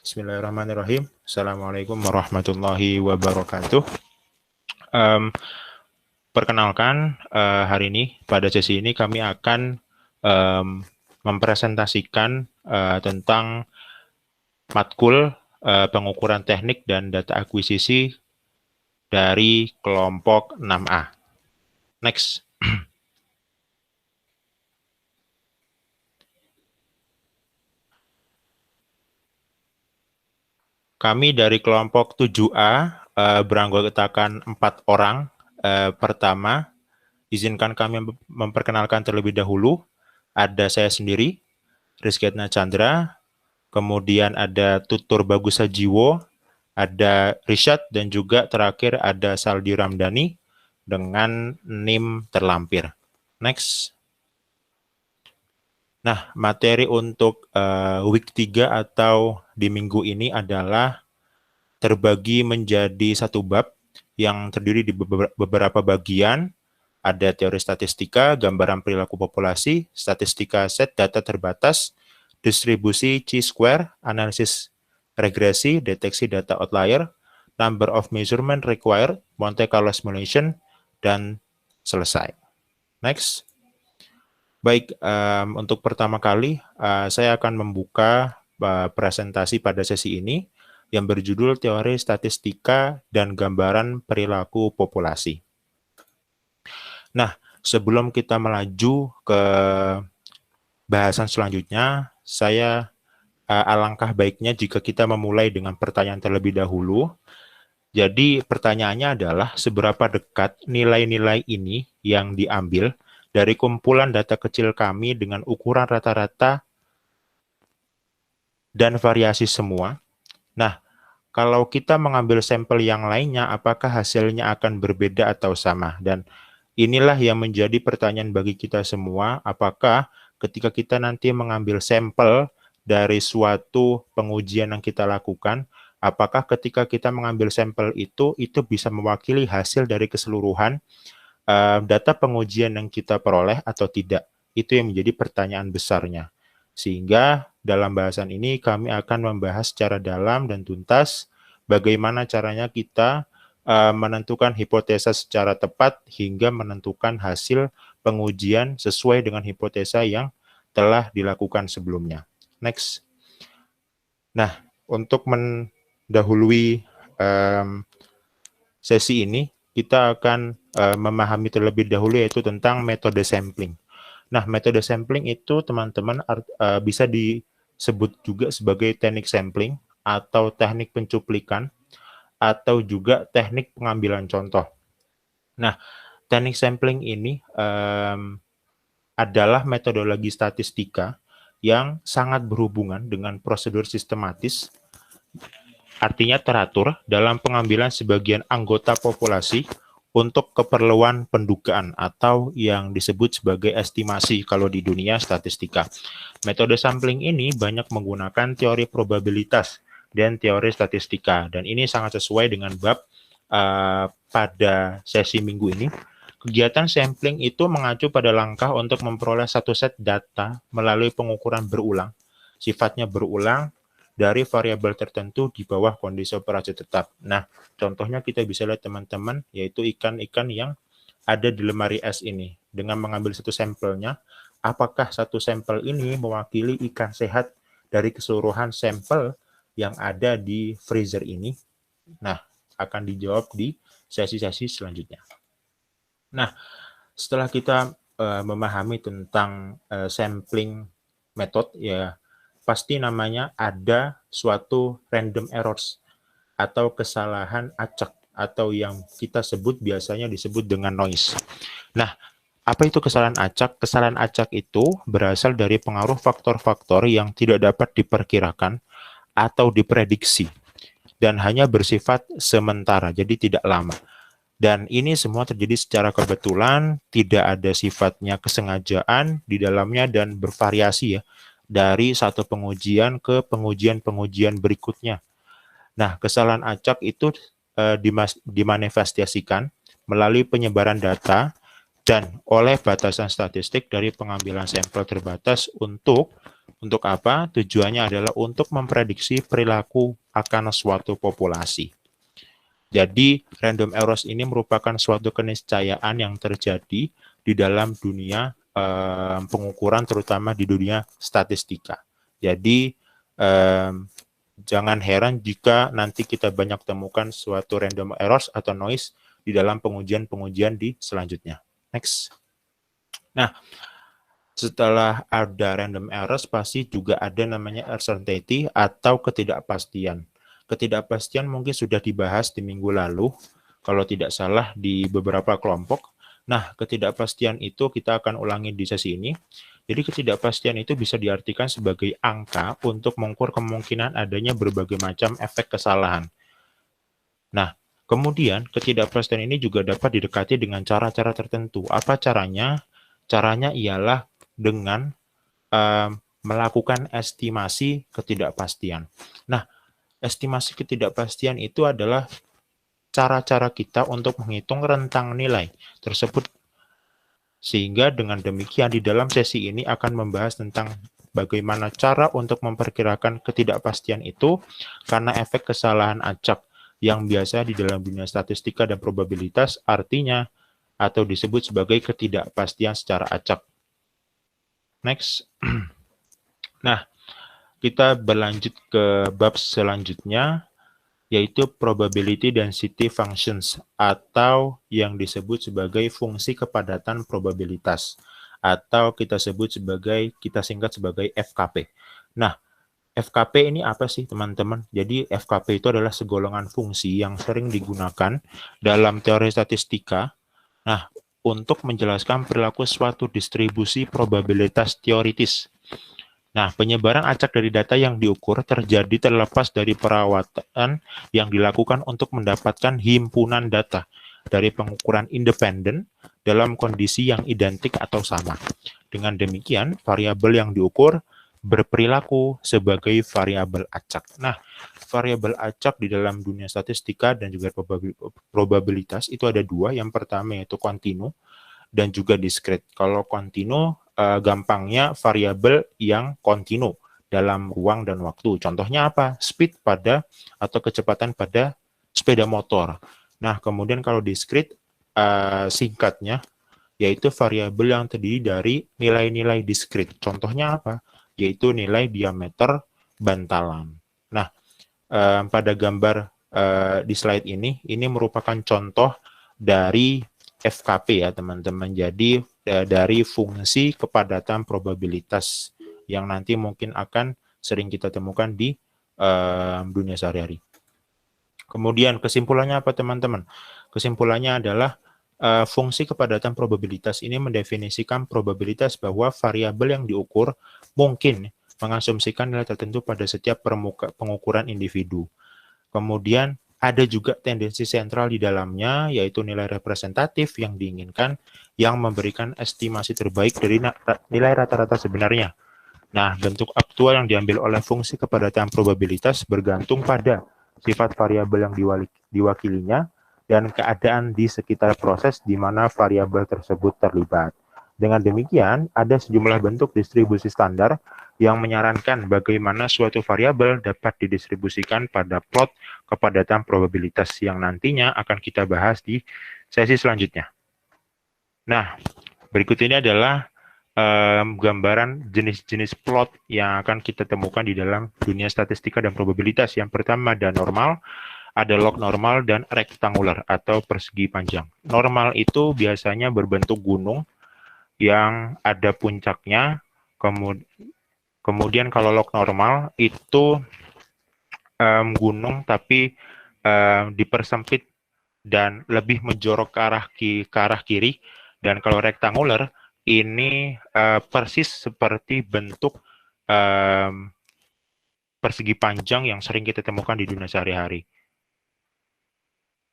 Bismillahirrahmanirrahim. Assalamualaikum warahmatullahi wabarakatuh. Perkenalkan, hari ini pada sesi ini kami akan mempresentasikan tentang matkul pengukuran teknik dan data akuisisi dari kelompok 6A. Next. Kami dari kelompok 7A beranggotakan 4 orang. Pertama, izinkan kami memperkenalkan terlebih dahulu. Ada saya sendiri, Rizkyatna Chandra, kemudian ada Tutur Bagus Sajiwo, ada Rishad, dan juga terakhir ada Saldi Ramdhani dengan NIM terlampir. Next. Nah, materi untuk week 3 atau di minggu ini adalah terbagi menjadi satu bab yang terdiri di beberapa bagian. Ada teori statistika, gambaran perilaku populasi, statistika set data terbatas, distribusi chi-square, analisis regresi, deteksi data outlier, number of measurement required, Monte Carlo simulation, dan selesai. Next. Baik, untuk pertama kali saya akan membuka presentasi pada sesi ini yang berjudul Teori Statistika dan Gambaran Perilaku Populasi. Nah, sebelum kita melaju ke bahasan selanjutnya, saya alangkah baiknya jika kita memulai dengan pertanyaan terlebih dahulu. Jadi pertanyaannya adalah seberapa dekat nilai-nilai ini yang diambil dari kumpulan data kecil kami dengan ukuran rata-rata dan variasi semua. Nah, kalau kita mengambil sampel yang lainnya, apakah hasilnya akan berbeda atau sama? Dan inilah yang menjadi pertanyaan bagi kita semua, apakah ketika kita nanti mengambil sampel dari suatu pengujian yang kita lakukan, apakah ketika kita mengambil sampel itu bisa mewakili hasil dari keseluruhan data pengujian yang kita peroleh atau tidak? Itu yang menjadi pertanyaan besarnya. Sehingga dalam bahasan ini kami akan membahas secara dalam dan tuntas bagaimana caranya kita menentukan hipotesa secara tepat hingga menentukan hasil pengujian sesuai dengan hipotesa yang telah dilakukan sebelumnya. Next. Nah, untuk mendahului sesi ini, kita akan memahami terlebih dahulu yaitu tentang metode sampling. Nah, metode sampling itu teman-teman bisa disebut juga sebagai teknik sampling atau teknik pencuplikan atau juga teknik pengambilan contoh. Nah, teknik sampling ini adalah metodologi statistika yang sangat berhubungan dengan prosedur sistematis, artinya teratur dalam pengambilan sebagian anggota populasi untuk keperluan pendugaan atau yang disebut sebagai estimasi kalau di dunia statistika. Metode sampling ini banyak menggunakan teori probabilitas dan teori statistika, dan ini sangat sesuai dengan bab pada sesi minggu ini. Kegiatan sampling itu mengacu pada langkah untuk memperoleh satu set data melalui pengukuran berulang, sifatnya berulang dari variabel tertentu di bawah kondisi operasi tetap. Nah, contohnya kita bisa lihat teman-teman, yaitu ikan-ikan yang ada di lemari es ini. Dengan mengambil satu sampelnya, apakah satu sampel ini mewakili ikan sehat dari keseluruhan sampel yang ada di freezer ini? Nah, akan dijawab di sesi-sesi selanjutnya. Nah, setelah kita memahami tentang sampling method, ya pasti namanya ada suatu random errors atau kesalahan acak atau yang kita sebut biasanya disebut dengan noise. Nah, apa itu kesalahan acak? Kesalahan acak itu berasal dari pengaruh faktor-faktor yang tidak dapat diperkirakan atau diprediksi dan hanya bersifat sementara, jadi tidak lama. Dan ini semua terjadi secara kebetulan, tidak ada sifatnya kesengajaan di dalamnya dan bervariasi ya, dari satu pengujian ke pengujian-pengujian berikutnya. Nah, kesalahan acak itu dimanifestasikan melalui penyebaran data dan oleh batasan statistik dari pengambilan sampel terbatas untuk apa? Tujuannya adalah untuk memprediksi perilaku akan suatu populasi. Jadi, random errors ini merupakan suatu keniscayaan yang terjadi di dalam dunia pengukuran, terutama di dunia statistika. Jadi, jangan heran jika nanti kita banyak temukan suatu random errors atau noise di dalam pengujian-pengujian di selanjutnya. Next. Nah, setelah ada random errors, pasti juga ada namanya uncertainty atau ketidakpastian. Ketidakpastian mungkin sudah dibahas di minggu lalu, kalau tidak salah di beberapa kelompok. Nah, ketidakpastian itu kita akan ulangi di sesi ini. Jadi ketidakpastian itu bisa diartikan sebagai angka untuk mengukur kemungkinan adanya berbagai macam efek kesalahan. Nah, kemudian ketidakpastian ini juga dapat didekati dengan cara-cara tertentu. Apa caranya? Caranya ialah dengan melakukan estimasi ketidakpastian. Nah, estimasi ketidakpastian itu adalah cara-cara kita untuk menghitung rentang nilai tersebut. Sehingga dengan demikian di dalam sesi ini akan membahas tentang bagaimana cara untuk memperkirakan ketidakpastian itu karena efek kesalahan acak yang biasa di dalam dunia statistika dan probabilitas artinya atau disebut sebagai ketidakpastian secara acak. Next. Nah, kita berlanjut ke bab selanjutnya, yaitu probability density functions, atau yang disebut sebagai fungsi kepadatan probabilitas, atau kita singkat sebagai FKP. Nah, FKP ini apa sih teman-teman? Jadi FKP itu adalah segolongan fungsi yang sering digunakan dalam teori statistika. Nah, untuk menjelaskan perilaku suatu distribusi probabilitas teoritis. Nah, penyebaran acak dari data yang diukur terjadi terlepas dari perawatan yang dilakukan untuk mendapatkan himpunan data dari pengukuran independen dalam kondisi yang identik atau sama. Dengan demikian, variabel yang diukur berperilaku sebagai variabel acak. Nah, variabel acak di dalam dunia statistika dan juga probabilitas itu ada dua. Yang pertama yaitu kontinu dan juga diskrit. Kalau kontinu, gampangnya variabel yang kontinu dalam ruang dan waktu. Contohnya apa? Speed pada atau kecepatan pada sepeda motor. Nah, kemudian kalau diskrit, singkatnya, yaitu variabel yang terdiri dari nilai-nilai diskrit. Contohnya apa? Yaitu nilai diameter bantalan. Nah, pada gambar di slide ini merupakan contoh dari FKP ya teman-teman. Jadi dari fungsi kepadatan probabilitas yang nanti mungkin akan sering kita temukan di dunia sehari-hari. Kemudian kesimpulannya apa teman-teman? Kesimpulannya adalah fungsi kepadatan probabilitas ini mendefinisikan probabilitas bahwa variabel yang diukur mungkin mengasumsikan nilai tertentu pada setiap pengukuran individu. Kemudian ada juga tendensi sentral di dalamnya, yaitu nilai representatif yang diinginkan, yang memberikan estimasi terbaik dari nilai rata-rata sebenarnya. Nah, bentuk aktual yang diambil oleh fungsi kepadatan probabilitas bergantung pada sifat variabel yang diwakilinya dan keadaan di sekitar proses di mana variabel tersebut terlibat. Dengan demikian, ada sejumlah bentuk distribusi standar yang menyarankan bagaimana suatu variabel dapat didistribusikan pada plot kepadatan probabilitas yang nantinya akan kita bahas di sesi selanjutnya. Nah, berikut ini adalah gambaran jenis-jenis plot yang akan kita temukan di dalam dunia statistika dan probabilitas. Yang pertama ada normal, ada log normal, dan rektangular atau persegi panjang. Normal itu biasanya berbentuk gunung yang ada puncaknya, kemudian kalau log normal itu gunung tapi dipersempit dan lebih menjorok ke arah kiri, dan kalau rektangular ini persis seperti bentuk persegi panjang yang sering kita temukan di dunia sehari-hari.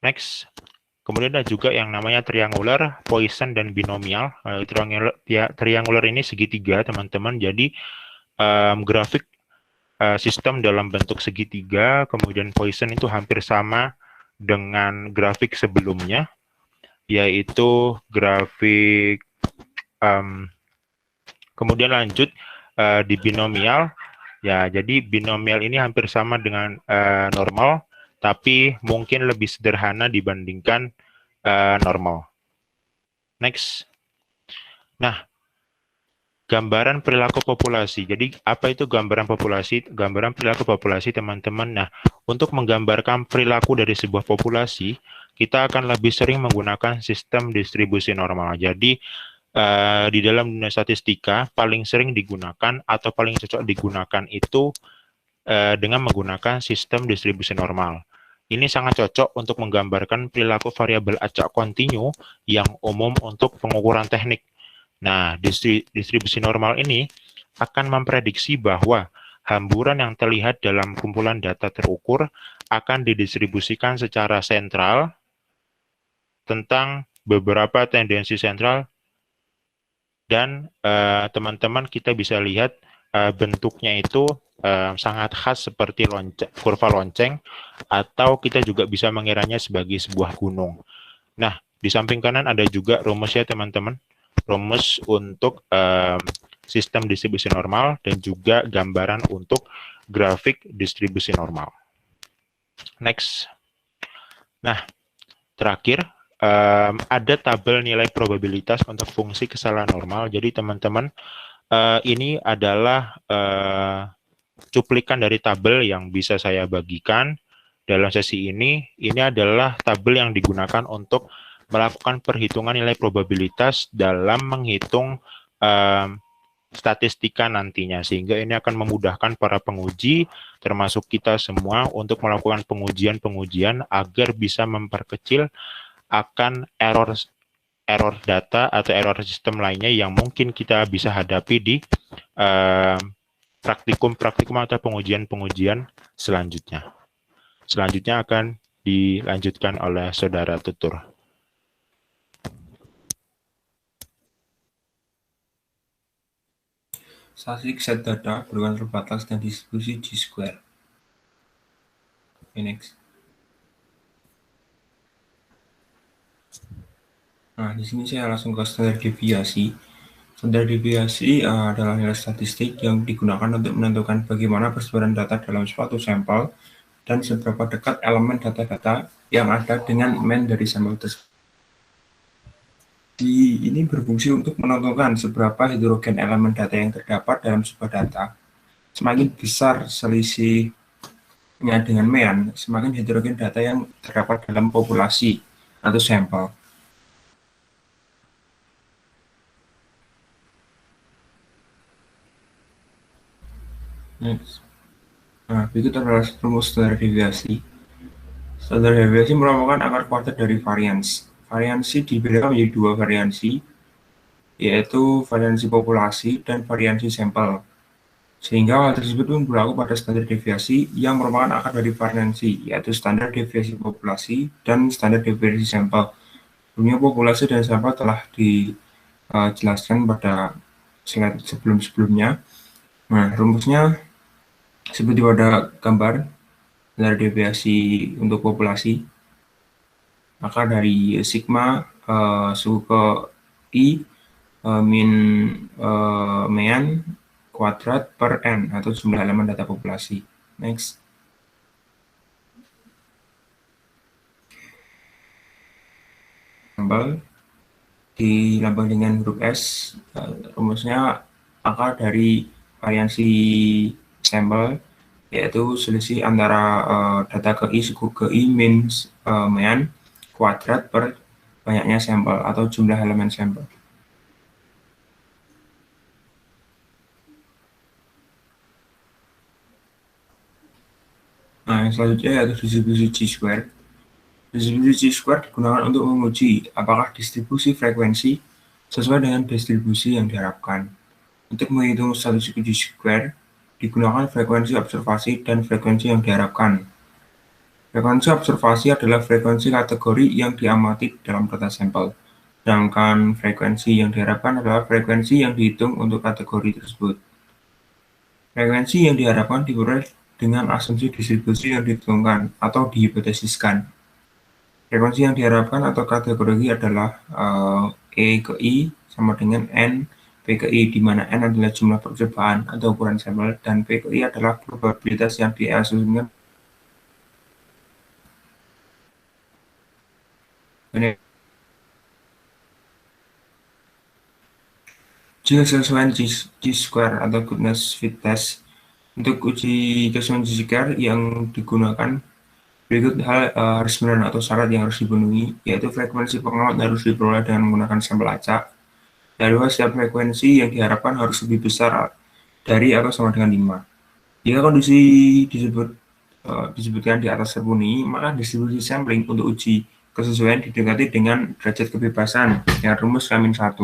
Next. Kemudian ada juga yang namanya triangular, Poisson, dan binomial. Triangular ini segitiga, teman-teman. Jadi grafik sistem dalam bentuk segitiga, kemudian Poisson itu hampir sama dengan grafik sebelumnya. yaitu grafik kemudian lanjut di binomial. Ya, jadi binomial ini hampir sama dengan normal, tapi mungkin lebih sederhana dibandingkan normal. Next. Nah, gambaran perilaku populasi. Jadi, apa itu gambaran populasi? Gambaran perilaku populasi, teman-teman. Nah, untuk menggambarkan perilaku dari sebuah populasi, kita akan lebih sering menggunakan sistem distribusi normal. Jadi, di dalam dunia statistika, paling sering digunakan atau paling cocok digunakan itu dengan menggunakan sistem distribusi normal. Ini sangat cocok untuk menggambarkan perilaku variabel acak kontinu yang umum untuk pengukuran teknik. Nah, distribusi normal ini akan memprediksi bahwa hamburan yang terlihat dalam kumpulan data terukur akan didistribusikan secara sentral tentang beberapa tendensi sentral dan teman-teman kita bisa lihat bentuknya itu sangat khas seperti kurva lonceng atau kita juga bisa mengiranya sebagai sebuah gunung. Nah, di samping kanan ada juga rumusnya teman-teman. Rumus untuk sistem distribusi normal dan juga gambaran untuk grafik distribusi normal. Next. Nah, terakhir ada tabel nilai probabilitas untuk fungsi kesalahan normal. Jadi teman-teman, ini adalah cuplikan dari tabel yang bisa saya bagikan dalam sesi ini. Ini adalah tabel yang digunakan untuk melakukan perhitungan nilai probabilitas dalam menghitung statistika nantinya, sehingga ini akan memudahkan para penguji, termasuk kita semua, untuk melakukan pengujian-pengujian agar bisa memperkecil akan error data atau error sistem lainnya yang mungkin kita bisa hadapi di praktikum-praktikum atau pengujian-pengujian selanjutnya. Selanjutnya akan dilanjutkan oleh saudara tutur. Statistik set data berukuran terbatas dan distribusi G-square. Okay, next. Nah, di sini saya langsung ke standar deviasi. Standar deviasi adalah nilai statistik yang digunakan untuk menentukan bagaimana persebaran data dalam suatu sampel dan seberapa dekat elemen data-data yang ada dengan mean dari sampel tersebut. Ini berfungsi untuk menentukan seberapa heterogen elemen data yang terdapat dalam sebuah data. Semakin besar selisihnya dengan mean, semakin heterogen data yang terdapat dalam populasi atau sampel. Next. Nah, berikut adalah rumus standar deviasi. Standar deviasi merupakan akar kuadrat dari varians. Variansi dibedakan menjadi dua variansi, yaitu variansi populasi dan variansi sampel. Sehingga hal tersebut pun berlaku pada standar deviasi yang merupakan akar dari variansi, yaitu standar deviasi populasi dan standar deviasi sampel. Dunia populasi dan sampel telah dijelaskan pada slide sebelum-sebelumnya. Nah, rumusnya seperti pada gambar, standar deviasi untuk populasi, maka dari sigma suku ke I min mean kuadrat per N atau jumlah elemen data populasi. Next. Sampel dilambang dengan huruf S, rumusnya akar dari variansi sampel, yaitu selisih antara data ke I suku ke I min mean kuadrat per banyaknya sampel atau jumlah elemen sampel. Nah, yang selanjutnya yaitu distribusi G-square. Distribusi G-square digunakan untuk menguji apakah distribusi frekuensi sesuai dengan distribusi yang diharapkan. Untuk menghitung statistik G-square, digunakan frekuensi observasi dan frekuensi yang diharapkan. Frekuensi observasi adalah frekuensi kategori yang diamati dalam data sampel, sedangkan frekuensi yang diharapkan adalah frekuensi yang dihitung untuk kategori tersebut. Frekuensi yang diharapkan diperoleh dengan asumsi distribusi yang dihitungkan atau dihipotesiskan. Frekuensi yang diharapkan atau kategori adalah E ke I sama dengan N P ke I, di mana N adalah jumlah percobaan atau ukuran sampel, dan P ke I adalah probabilitas yang diasumsikan. Uji kesesuaian G-square atau goodness fit test. Untuk uji kesesuaian G-square yang digunakan, berikut hal harus benar atau syarat yang harus dipenuhi, yaitu frekuensi pengamat harus diperoleh dengan menggunakan sampel acak. Dari setiap frekuensi yang diharapkan harus lebih besar dari atau sama dengan 5. Jika kondisi disebutkan di atas terpenuhi, maka distribusi sampling untuk uji kesesuaian didekati dengan derajat kebebasan dengan rumus K-1,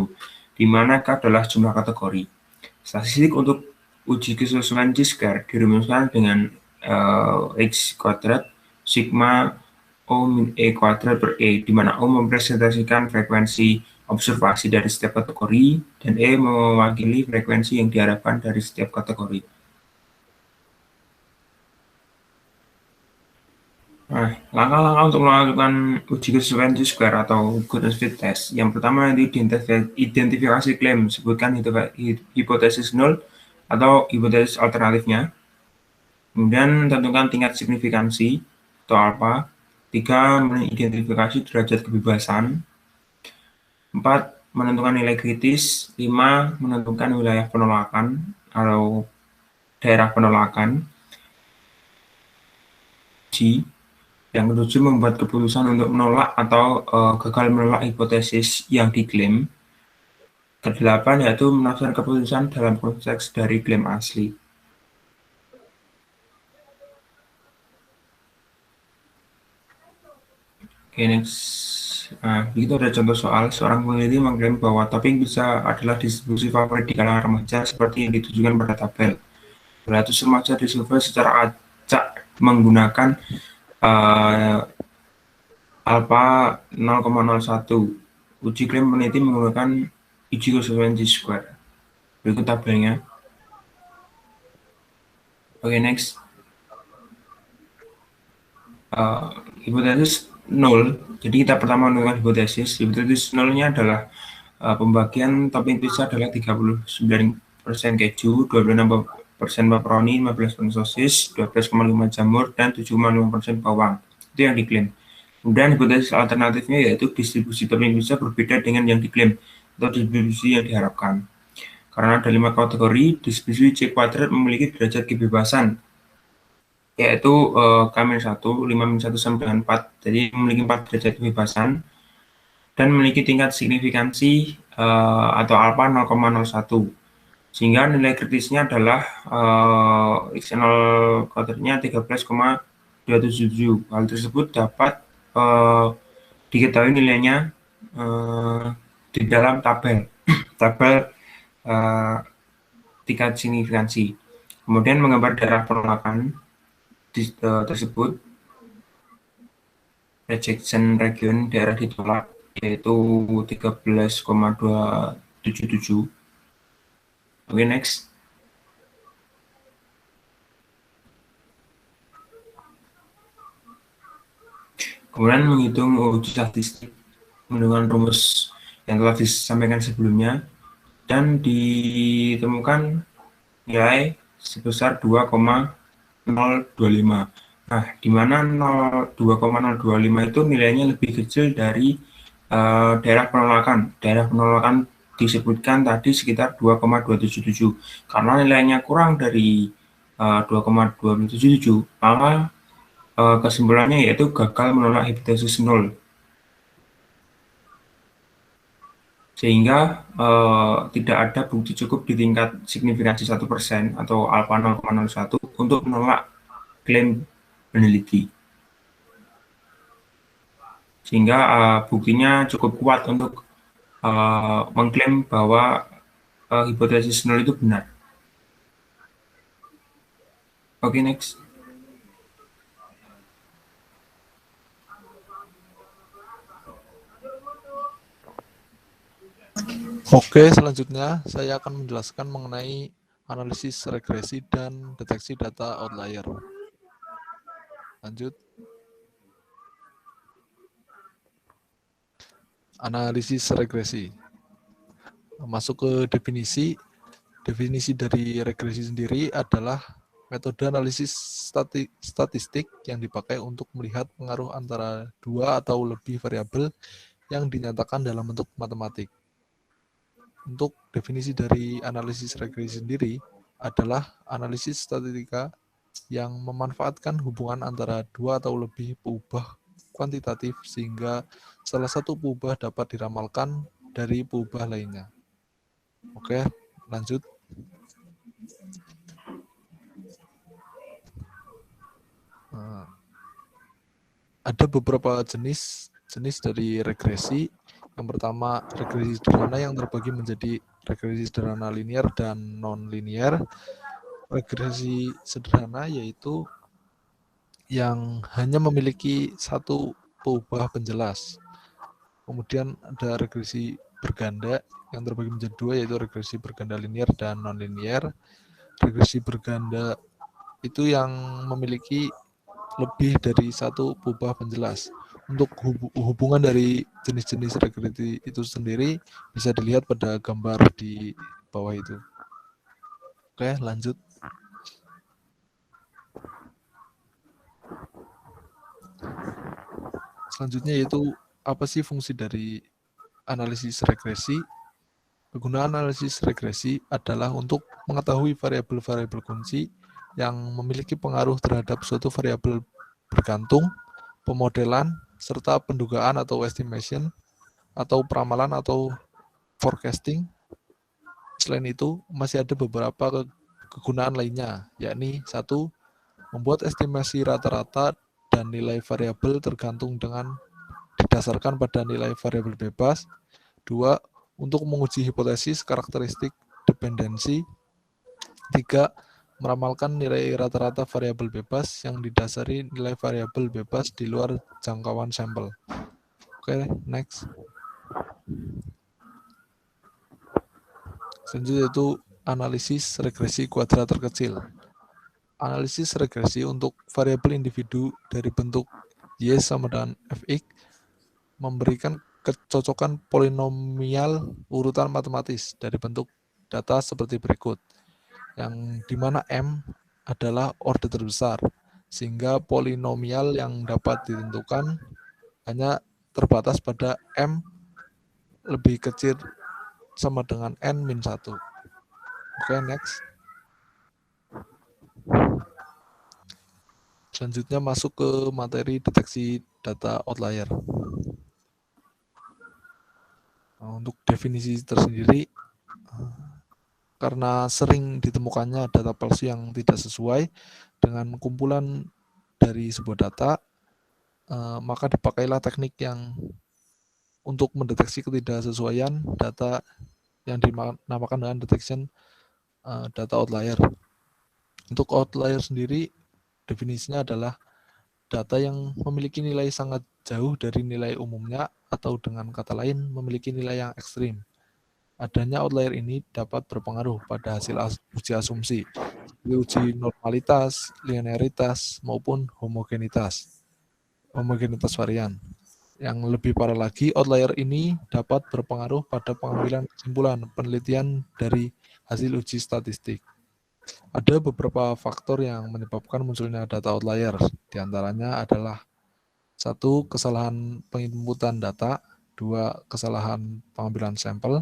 di mana K adalah jumlah kategori. Statistik untuk uji kesesuaian G-square dirumuskan dengan X kuadrat sigma O min E kuadrat per E, di mana O mempresentasikan frekuensi observasi dari setiap kategori, dan E mewakili frekuensi yang diharapkan dari setiap kategori. Nah, langkah-langkah untuk melakukan uji kesesuaian G-square atau goodness fit test. Yang pertama, nanti identifikasi klaim, sebutkan hipotesis nol atau hipotesis alternatifnya. Kemudian tentukan tingkat signifikansi atau alpha. 3, mengidentifikasi derajat kebebasan. 4, menentukan nilai kritis. 5, menentukan wilayah penolakan atau daerah penolakan. G. Yang ketujuh, membuat keputusan untuk menolak atau gagal menolak hipotesis yang diklaim. Kedelapan, yaitu menafsirkan keputusan dalam konteks dari klaim asli. Oke, next. Nah, begitu ada contoh soal. Seorang peneliti mengklaim bahwa topping pizza adalah distribusi favorit di kalangan remaja seperti yang ditujukan pada tabel. 200 remaja disurvei secara acak menggunakan alpha 0,01. Uji klaim peneliti menggunakan uji kesesuaian G-square. Berikut tabelnya. Oke, next. Hipotesis 0. Jadi kita pertama menentukan hipotesis. Hipotesis 0-nya adalah pembagian topping pizza adalah 39% keju, 26% pepperoni, 15% sosis, 12,5 jamur, dan 7,5% bawang. Itu yang diklaim. Kemudian hipotesis alternatifnya yaitu distribusi topping pizza berbeda dengan yang diklaim atau distribusi yang diharapkan. Karena ada 5 kategori, distribusi C kuadrat memiliki derajat kebebasan, yaitu K-1, 5-1 sampai dengan 4. Jadi memiliki 4 derajat kebebasan dan memiliki tingkat signifikansi atau alpha 0,01. Sehingga nilai kritisnya adalah X0 kuadratnya 13,277. Hal tersebut dapat diketahui nilainya di dalam tabel tingkat signifikansi. Kemudian menggambar daerah penolakan tersebut, rejection region, daerah ditolak, yaitu 13,277. Oke, next. Kemudian menghitung uji statistik menggunakan rumus yang telah disampaikan sebelumnya, dan ditemukan nilai sebesar 2,025. Nah, di mana 2,025 itu nilainya lebih kecil dari daerah penolakan. Daerah penolakan disebutkan tadi sekitar 2,277. Karena nilainya kurang dari 2,277, maka kesimpulannya yaitu gagal menolak hipotesis 0. Sehingga tidak ada bukti cukup di tingkat signifikansi 1% atau alpha 0,01 untuk menolak klaim peneliti. Sehingga buktinya cukup kuat untuk mengklaim bahwa hipotesis 0 itu benar. Oke, next. Oke, selanjutnya saya akan menjelaskan mengenai analisis regresi dan deteksi data outlier. Lanjut. Analisis regresi. Masuk ke definisi. Definisi dari regresi sendiri adalah metode analisis statistik yang dipakai untuk melihat pengaruh antara dua atau lebih variabel yang dinyatakan dalam bentuk matematik. Untuk definisi dari analisis regresi sendiri adalah analisis statistika yang memanfaatkan hubungan antara dua atau lebih peubah kuantitatif sehingga salah satu peubah dapat diramalkan dari peubah lainnya. Oke, lanjut. Ada beberapa jenis dari regresi. Yang pertama, regresi sederhana yang terbagi menjadi regresi sederhana linier dan non-linier. Regresi sederhana yaitu yang hanya memiliki satu peubah penjelas. Kemudian ada regresi berganda yang terbagi menjadi dua, yaitu regresi berganda linier dan non-linier. Regresi berganda itu yang memiliki lebih dari satu peubah penjelas. Untuk hubungan dari jenis-jenis regresi itu sendiri bisa dilihat pada gambar di bawah itu. Oke, lanjut. Selanjutnya yaitu apa sih fungsi dari analisis regresi? Kegunaan analisis regresi adalah untuk mengetahui variabel-variabel kunci yang memiliki pengaruh terhadap suatu variabel bergantung, pemodelan, serta pendugaan atau estimation, atau peramalan atau forecasting. Selain itu, masih ada beberapa kegunaan lainnya, yakni 1. Membuat estimasi rata-rata dan nilai variabel tergantung dengan didasarkan pada nilai variabel bebas. 2. Untuk menguji hipotesis karakteristik dependensi. 3. Meramalkan nilai rata-rata variabel bebas yang didasari nilai variabel bebas di luar jangkauan sampel. Oke, next. Selanjutnya itu analisis regresi kuadrat terkecil. Analisis regresi untuk variabel individu dari bentuk Y sama dengan Fx memberikan kecocokan polinomial urutan matematis dari bentuk data seperti berikut, yang dimana M adalah orde terbesar, sehingga polinomial yang dapat ditentukan hanya terbatas pada M lebih kecil sama dengan N-1. Oke, next. Selanjutnya masuk ke materi deteksi data outlier. Untuk definisi tersendiri, karena sering ditemukannya data palsu yang tidak sesuai dengan kumpulan dari sebuah data, maka dipakailah teknik yang untuk mendeteksi ketidaksesuaian data yang dinamakan dengan detection data outlier. Untuk outlier sendiri, definisinya adalah data yang memiliki nilai sangat jauh dari nilai umumnya atau dengan kata lain memiliki nilai yang ekstrim. Adanya outlier ini dapat berpengaruh pada hasil uji asumsi, uji normalitas, linearitas, maupun homogenitas varian. Yang lebih parah lagi, outlier ini dapat berpengaruh pada pengambilan kesimpulan penelitian dari hasil uji statistik. Ada beberapa faktor yang menyebabkan munculnya data outlier. Di antaranya adalah 1. Kesalahan penginputan data. 2. Kesalahan pengambilan sampel.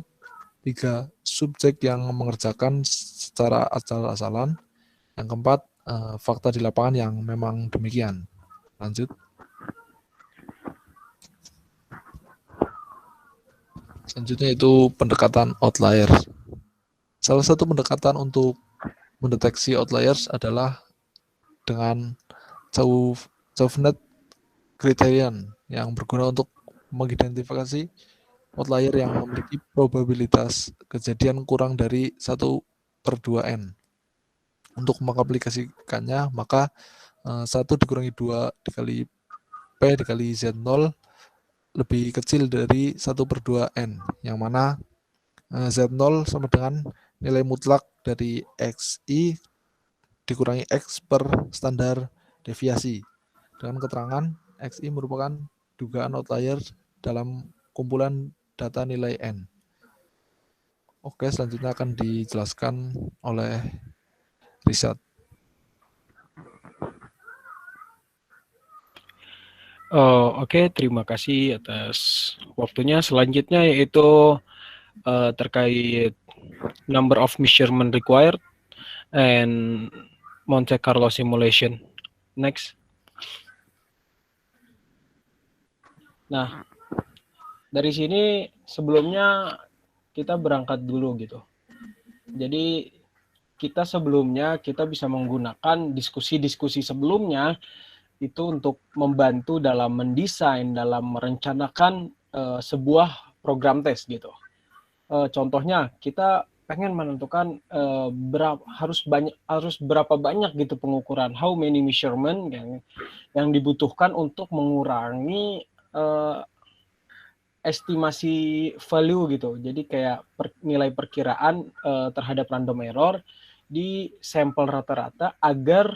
3. Subjek yang mengerjakan secara asal-asalan. Yang keempat, fakta di lapangan yang memang demikian. Lanjut. Selanjutnya itu pendekatan outlier. Salah satu pendekatan untuk mendeteksi outliers adalah dengan Chauvenet criterion yang berguna untuk mengidentifikasi outlier yang memiliki probabilitas kejadian kurang dari 1/2n. Untuk mengaplikasikannya, maka 1 dikurangi 2 dikali P dikali Z0 lebih kecil dari 1/2n, yang mana Z0 sama dengan nilai mutlak dari XI dikurangi X per standar deviasi. Dengan keterangan, XI merupakan dugaan outlier dalam kumpulan data nilai N. Oke, selanjutnya akan dijelaskan oleh Richard. Oke, terima kasih atas waktunya. Selanjutnya yaitu terkait number of measurement required and Monte Carlo simulation. Next. Nah, dari sini sebelumnya kita berangkat dulu gitu. Jadi sebelumnya kita bisa menggunakan diskusi-diskusi sebelumnya itu untuk membantu dalam mendesain, dalam merencanakan sebuah program tes gitu. Contohnya kita pengen menentukan harus berapa banyak gitu pengukuran, how many measurement yang dibutuhkan untuk mengurangi estimasi value gitu. Jadi kayak nilai perkiraan terhadap random error di sampel rata-rata agar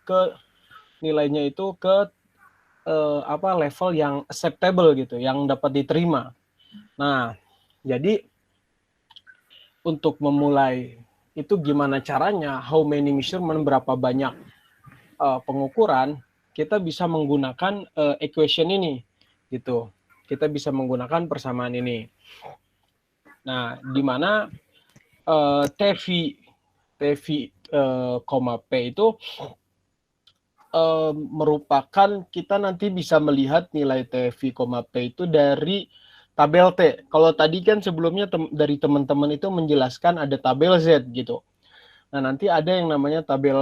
ke nilainya itu ke level yang acceptable gitu, yang dapat diterima. Nah, jadi untuk memulai itu gimana caranya, how many measurement, berapa banyak pengukuran, kita bisa menggunakan equation ini gitu. Kita bisa menggunakan persamaan ini. Nah, di mana TV, P itu merupakan kita nanti bisa melihat nilai TV, P itu dari tabel T. Kalau tadi kan sebelumnya dari teman-teman itu menjelaskan ada tabel Z gitu. Nah, nanti ada yang namanya tabel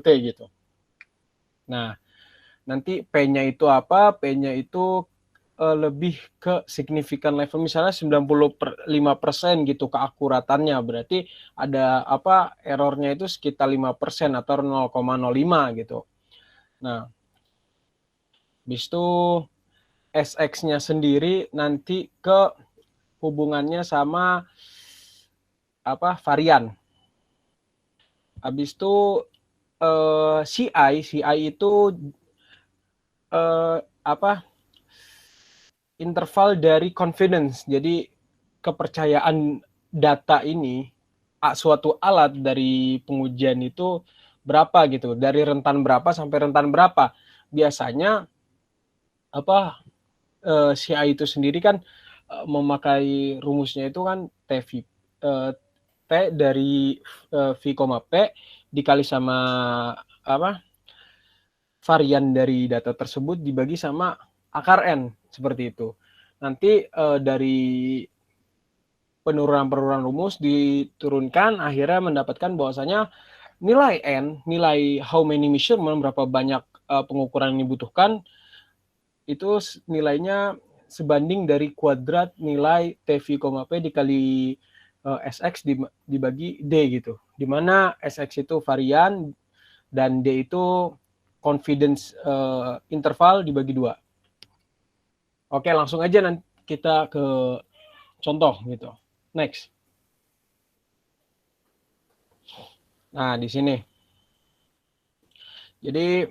T gitu. Nah, nanti P-nya itu apa? P-nya itu lebih ke signifikan level, misalnya 95% gitu keakuratannya, berarti ada errornya itu sekitar 5% atau 0,05 gitu. Nah, habis itu SX-nya sendiri nanti ke hubungannya sama varian. Habis itu CI itu interval dari confidence. Jadi kepercayaan data ini suatu alat dari pengujian itu berapa gitu, dari rentan berapa sampai rentan berapa. Biasanya CI itu sendiri kan memakai rumusnya itu kan T dari V, P dikali sama varian dari data tersebut dibagi sama akar N, seperti itu. Nanti dari penurunan rumus diturunkan, akhirnya mendapatkan bahwasanya nilai N, nilai how many measurement, berapa banyak pengukuran yang dibutuhkan, itu nilainya sebanding dari kuadrat nilai TV, P dikali SX dibagi D gitu. Dimana SX itu varian dan D itu confidence interval dibagi 2. Oke, langsung aja nanti kita ke contoh gitu. Next. Nah, di sini. Jadi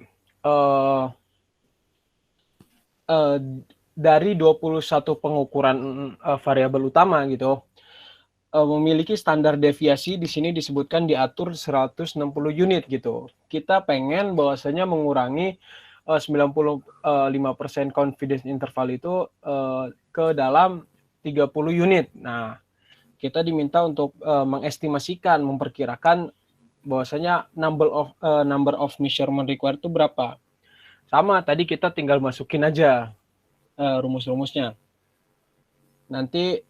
dari 21 pengukuran variabel utama gitu, memiliki standar deviasi di sini disebutkan diatur 160 unit gitu. Kita pengen bahwasanya mengurangi 95% confidence interval itu ke dalam 30 unit. Nah, kita diminta untuk mengestimasikan, memperkirakan bahwasanya number of measurement required itu berapa. Sama, tadi kita tinggal masukin aja rumus-rumusnya. Nanti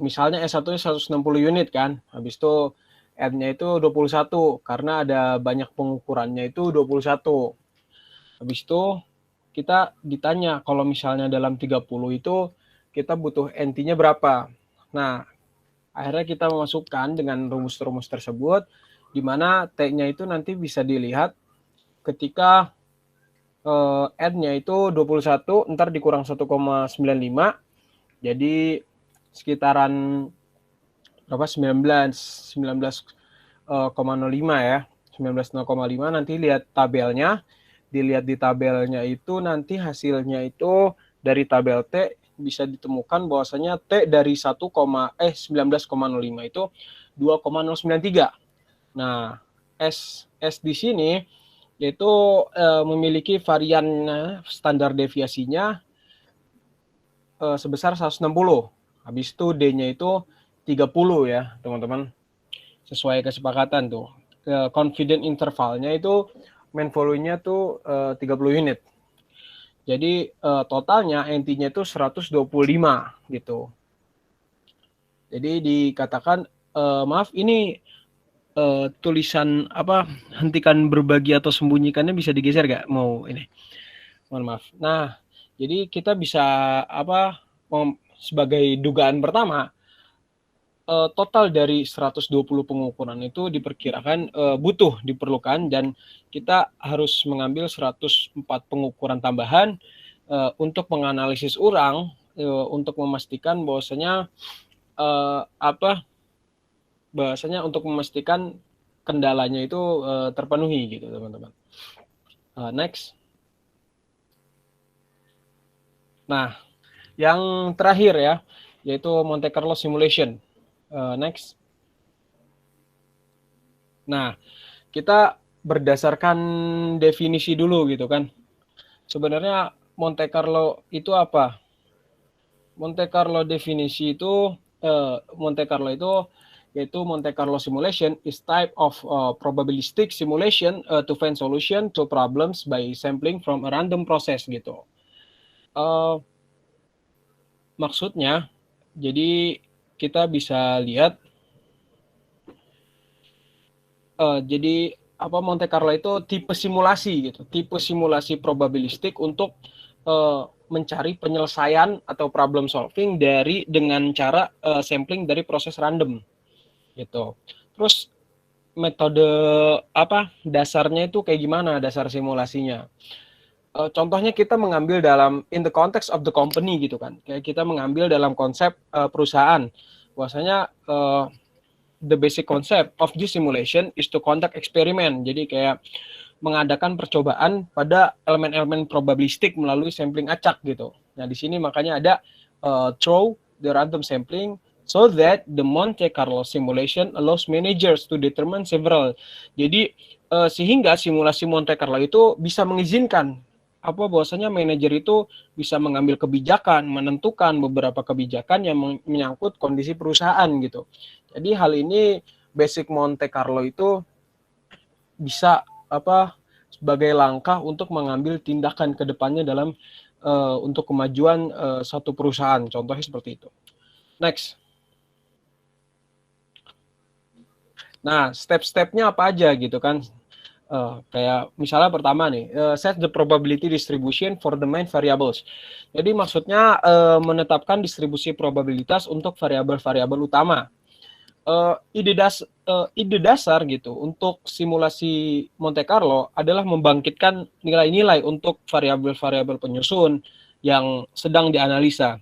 misalnya S1-nya 160 unit kan, habis itu N-nya itu 21, karena ada banyak pengukurannya itu 21. Habis itu kita ditanya, kalau misalnya dalam 30 itu kita butuh NT-nya berapa. Nah, akhirnya kita memasukkan dengan rumus-rumus tersebut, di mana T-nya itu nanti bisa dilihat ketika N-nya itu 21, ntar dikurang 1,95, jadi sekitaran berapa? 19,05 ya. 19,05, nanti lihat tabelnya. Dilihat di tabelnya itu nanti hasilnya itu dari tabel T bisa ditemukan bahwasanya T dari 19,05 itu 2,093. Nah, S di sini yaitu memiliki varian standar deviasinya sebesar 160. Habis itu D-nya itu 30 ya, teman-teman. Sesuai kesepakatan tuh. Confident intervalnya itu main volume-nya tuh 30 unit. Jadi totalnya NT-nya itu 125 gitu. Jadi dikatakan maaf ini tulisan apa hentikan berbagi atau sembunyikannya bisa digeser gak? Mau ini. Mohon maaf. Nah, jadi kita bisa apa sebagai dugaan pertama total dari 120 pengukuran itu diperkirakan diperlukan dan kita harus mengambil 104 pengukuran tambahan untuk menganalisis ulang untuk memastikan bahwasanya untuk memastikan kendalanya itu terpenuhi gitu teman-teman. Next. Nah, yang terakhir ya yaitu Monte Carlo simulation. Next. Nah, kita berdasarkan definisi dulu gitu kan. Sebenarnya Monte Carlo itu apa? Monte Carlo definisi itu Monte Carlo itu yaitu Monte Carlo simulation is type of probabilistic simulation to find solution to problems by sampling from a random process gitu. Maksudnya, jadi kita bisa lihat jadi apa Monte Carlo itu tipe simulasi gitu, tipe simulasi probabilistik untuk mencari penyelesaian atau problem solving dengan cara sampling dari proses random gitu. Terus metode apa dasarnya itu kayak gimana dasar simulasinya? Contohnya kita mengambil in the context of the company gitu kan, kayak kita mengambil dalam konsep perusahaan, bahwasanya the basic concept of this simulation is to conduct experiment. Jadi kayak mengadakan percobaan pada elemen-elemen probabilistik melalui sampling acak gitu. Nah di sini makanya ada through the random sampling so that the Monte Carlo simulation allows managers to determine several. Jadi sehingga simulasi Monte Carlo itu bisa mengizinkan bahwasanya manajer itu bisa mengambil kebijakan, menentukan beberapa kebijakan yang menyangkut kondisi perusahaan gitu. Jadi hal ini basic Monte Carlo itu bisa sebagai langkah untuk mengambil tindakan ke depannya dalam untuk kemajuan satu perusahaan. Contohnya seperti itu. Next. Nah, step-stepnya apa aja gitu kan? Kayak misalnya pertama nih, set the probability distribution for the main variables. Jadi maksudnya menetapkan distribusi probabilitas untuk variabel-variabel utama. Ide dasar gitu untuk simulasi Monte Carlo adalah membangkitkan nilai-nilai untuk variabel-variabel penyusun yang sedang dianalisa.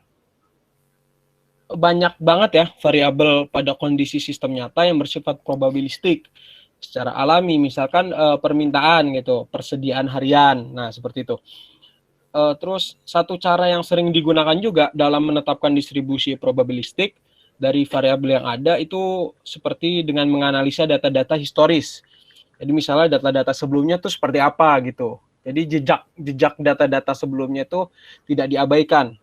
Banyak banget ya variabel pada kondisi sistem nyata yang bersifat probabilistik secara alami, misalkan permintaan gitu, persediaan harian, nah seperti itu. Terus satu cara yang sering digunakan juga dalam menetapkan distribusi probabilistik dari variabel yang ada itu seperti dengan menganalisa data-data historis. Jadi misalnya data-data sebelumnya itu seperti apa gitu. Jadi jejak data-data sebelumnya itu tidak diabaikan.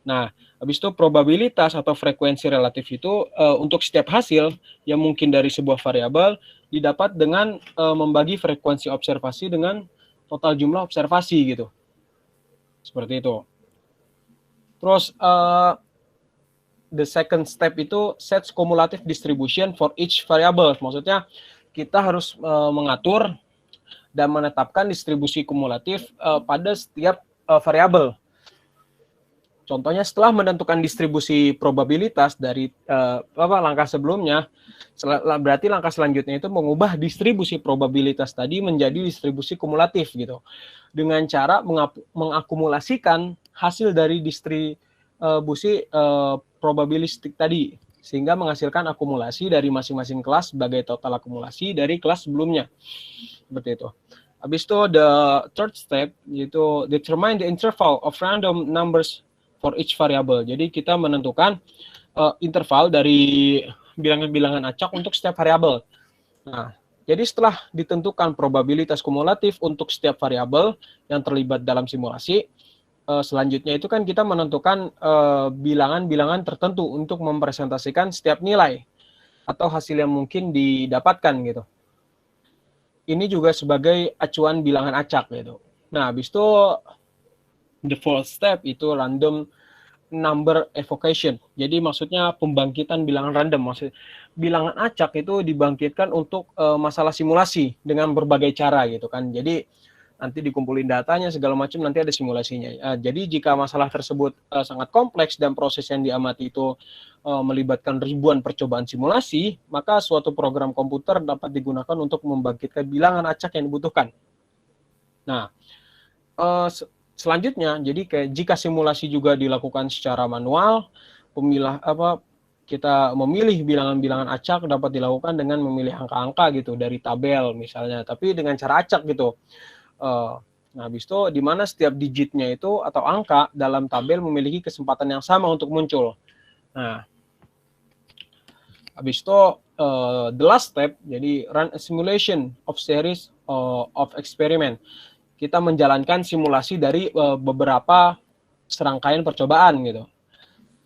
Nah, habis itu probabilitas atau frekuensi relatif itu untuk setiap hasil yang mungkin dari sebuah variabel didapat dengan membagi frekuensi observasi dengan total jumlah observasi gitu. Seperti itu. Terus the second step itu sets cumulative distribution for each variable. Maksudnya kita harus mengatur dan menetapkan distribusi kumulatif pada setiap variabel. Contohnya setelah menentukan distribusi probabilitas dari langkah sebelumnya, berarti langkah selanjutnya itu mengubah distribusi probabilitas tadi menjadi distribusi kumulatif gitu. Dengan cara mengakumulasikan hasil dari distribusi probabilistik tadi sehingga menghasilkan akumulasi dari masing-masing kelas sebagai total akumulasi dari kelas sebelumnya. Seperti itu. Habis itu the third step yaitu determine the interval of random numbers for each variable. Jadi kita menentukan interval dari bilangan-bilangan acak untuk setiap variabel. Nah, jadi setelah ditentukan probabilitas kumulatif untuk setiap variabel yang terlibat dalam simulasi, selanjutnya itu kan kita menentukan bilangan-bilangan tertentu untuk mempresentasikan setiap nilai atau hasil yang mungkin didapatkan gitu. Ini juga sebagai acuan bilangan acak gitu. Nah, habis itu the fourth step itu random number evocation. Jadi maksudnya pembangkitan bilangan random. Maksudnya bilangan acak itu dibangkitkan untuk masalah simulasi dengan berbagai cara gitu kan. Jadi nanti dikumpulin datanya segala macam, nanti ada simulasinya. Jadi jika masalah tersebut sangat kompleks dan proses yang diamati itu melibatkan ribuan percobaan simulasi, maka suatu program komputer dapat digunakan untuk membangkitkan bilangan acak yang dibutuhkan. Nah, selanjutnya, jadi kayak jika simulasi juga dilakukan secara manual, kita memilih bilangan-bilangan acak dapat dilakukan dengan memilih angka-angka gitu dari tabel misalnya, tapi dengan cara acak gitu. Nah, habis itu di mana setiap digitnya itu atau angka dalam tabel memiliki kesempatan yang sama untuk muncul. Nah, habis itu the last step, jadi run a simulation of series of experiment. Kita menjalankan simulasi dari beberapa serangkaian percobaan gitu.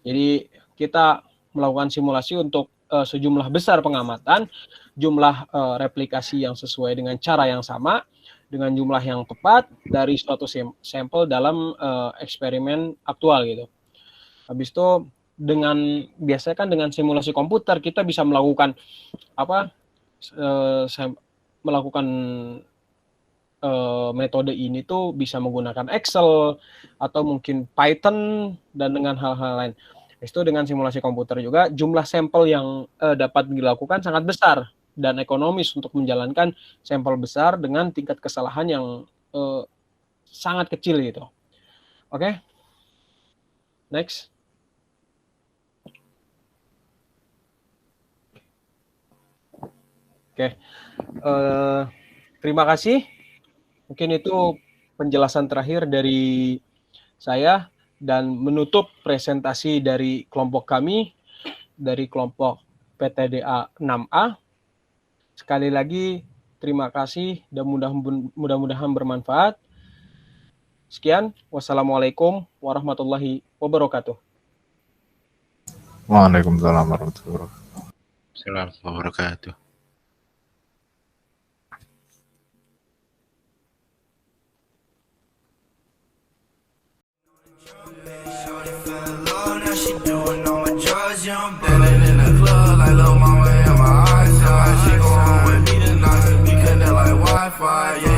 Jadi kita melakukan simulasi untuk sejumlah besar pengamatan, jumlah replikasi yang sesuai dengan cara yang sama, dengan jumlah yang tepat dari suatu sampel dalam eksperimen aktual gitu. Habis itu biasanya kan dengan simulasi komputer kita bisa melakukan metode ini tuh bisa menggunakan Excel atau mungkin Python dan dengan hal-hal lain. Itu dengan simulasi komputer juga jumlah sampel yang dapat dilakukan sangat besar dan ekonomis untuk menjalankan sampel besar dengan tingkat kesalahan yang sangat kecil gitu. Oke. Next. Oke. Terima kasih. Mungkin itu penjelasan terakhir dari saya dan menutup presentasi dari kelompok kami, dari kelompok PTDA 6A. Sekali lagi, terima kasih dan mudah-mudahan bermanfaat. Sekian, wassalamualaikum warahmatullahi wabarakatuh. Waalaikumsalam warahmatullahi wabarakatuh. Assalamualaikum warahmatullahi wabarakatuh. She doing all my drugs, young ballin' in the club like lil' mama in my eyes. She gon' with me tonight, we connect like Wi-Fi. Yeah.